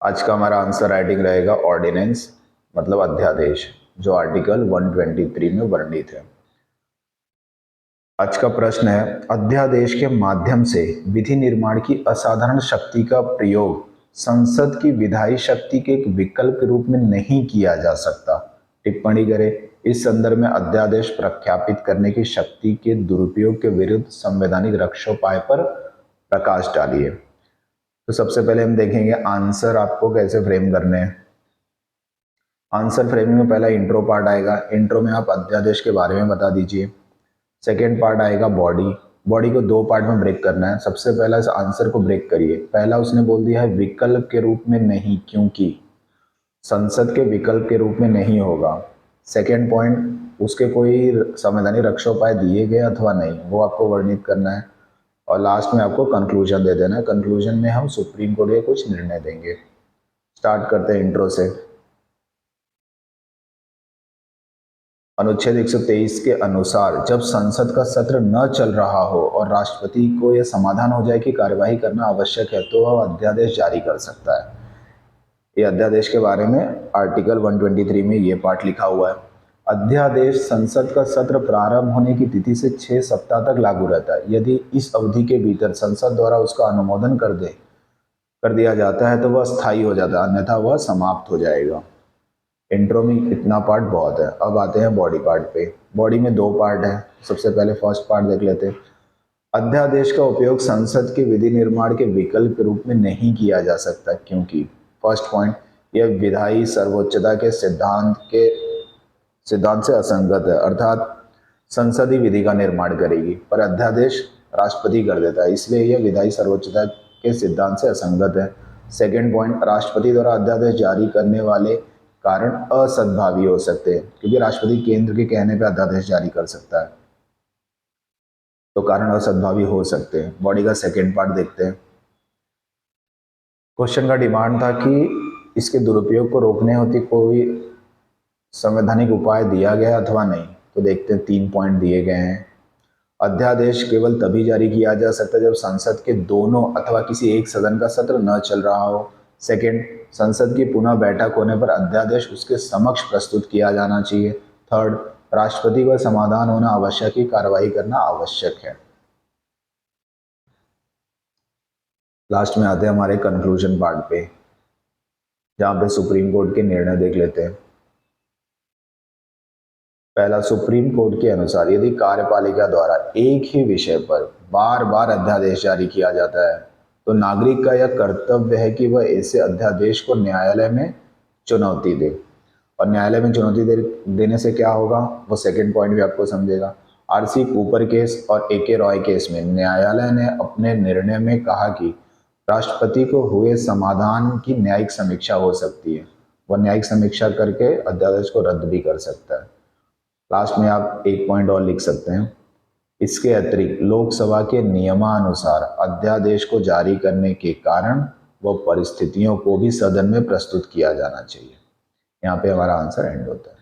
आज का हमारा आंसर राइटिंग रहेगा ऑर्डिनेंस मतलब अध्यादेश, जो आर्टिकल 123 में वर्णित है। आज का प्रश्न है, अध्यादेश के माध्यम से विधि निर्माण की असाधारण शक्ति का प्रयोग संसद की विधायी शक्ति के एक विकल्प के रूप में नहीं किया जा सकता। टिप्पणी करें। इस संदर्भ में अध्यादेश प्रख्यापित करने की शक्ति के दुरुपयोग के विरुद्ध संवैधानिक रक्षोपाय पर प्रकाश डालिए। तो सबसे पहले हम देखेंगे आंसर आपको कैसे फ्रेम करने हैं। आंसर फ्रेमिंग में पहला इंट्रो पार्ट आएगा। इंट्रो में आप अध्यादेश के बारे में बता दीजिए। सेकेंड पार्ट आएगा बॉडी को दो पार्ट में ब्रेक करना है। सबसे पहला इस आंसर को ब्रेक करिए। पहला उसने बोल दिया है विकल्प के रूप में नहीं, क्योंकि संसद के विकल्प के रूप में नहीं होगा। सेकेंड पॉइंट, उसके कोई संवैधानिक रक्षोपाय दिए गए अथवा नहीं, वो आपको वर्णित करना है। और लास्ट में आपको कंक्लूजन दे देना है। कंक्लूजन में हम सुप्रीम कोर्ट के कुछ निर्णय देंगे। स्टार्ट करते हैं इंट्रो से। अनुच्छेद 123 के अनुसार जब संसद का सत्र न चल रहा हो और राष्ट्रपति को यह समाधान हो जाए कि कार्यवाही करना आवश्यक है, तो वह अध्यादेश जारी कर सकता है। ये अध्यादेश के बारे में आर्टिकल 123 में ये पार्ट लिखा हुआ है। अध्यादेश संसद का सत्र प्रारंभ होने की तिथि से 6 सप्ताह तक लागू रहता है। यदि इस अवधि के भीतर संसद द्वारा उसका अनुमोदन कर दिया जाता है तो वह स्थायी हो जाता है, अन्यथा वह समाप्त हो जाएगा। इंट्रो में इतना पार्ट बहुत है। अब आते हैं बॉडी पार्ट पे। बॉडी में दो पार्ट है। सबसे पहले फर्स्ट पार्ट देख लेते हैं। अध्यादेश का उपयोग संसद के विधि निर्माण के विकल्प के रूप में नहीं किया जा सकता, क्योंकि फर्स्ट पॉइंट, यह विधायी सर्वोच्चता के सिद्धांत से असंगत है, अर्थात संसदीय विधि का निर्माण करेगी पर अध्यादेश राष्ट्रपति कर देता है, इसलिए यह विधायी सर्वोच्चता के सिद्धांत से असंगत है। सेकेंड पॉइंट, राष्ट्रपति द्वारा अध्यादेश जारी करने वाले कारण असद्भावी हो सकते हैं, क्योंकि राष्ट्रपति केंद्र के कहने पर अध्यादेश जारी कर सकता है, तो कारण असद्भावी हो सकते हैं। बॉडी का सेकेंड पार्ट देखते हैं। क्वेश्चन का डिमांड था कि इसके दुरुपयोग को रोकने होती कोई संवैधानिक उपाय दिया गया अथवा नहीं, तो देखते हैं 3 पॉइंट दिए गए हैं। अध्यादेश केवल तभी जारी किया जा सकता है जब संसद के दोनों अथवा किसी एक सदन का सत्र न चल रहा हो। सेकेंड, संसद की पुनः बैठक होने पर अध्यादेश उसके समक्ष प्रस्तुत किया जाना चाहिए। थर्ड, राष्ट्रपति का समाधान होना आवश्यक ही कार्रवाई करना आवश्यक है। लास्ट में आते हैं हमारे कंक्लूजन पार्ट पे, जहां पे सुप्रीम कोर्ट के निर्णय देख लेते हैं। पहला, सुप्रीम कोर्ट के अनुसार यदि कार्यपालिका द्वारा एक ही विषय पर बार बार अध्यादेश जारी किया जाता है तो नागरिक का यह कर्तव्य है कि वह ऐसे अध्यादेश को न्यायालय में चुनौती दे। और न्यायालय में चुनौती देने से क्या होगा, वो सेकंड पॉइंट भी आपको समझेगा। आरसी कूपर केस और AK रॉय केस में न्यायालय ने अपने निर्णय में कहा कि राष्ट्रपति को हुए समाधान की न्यायिक समीक्षा हो सकती है। वह न्यायिक समीक्षा करके अध्यादेश को रद्द भी कर सकता है। लास्ट में आप एक पॉइंट और लिख सकते हैं, इसके अतिरिक्त लोकसभा के नियमानुसार अध्यादेश को जारी करने के कारण वह परिस्थितियों को भी सदन में प्रस्तुत किया जाना चाहिए। यहाँ पे हमारा आंसर एंड होता है।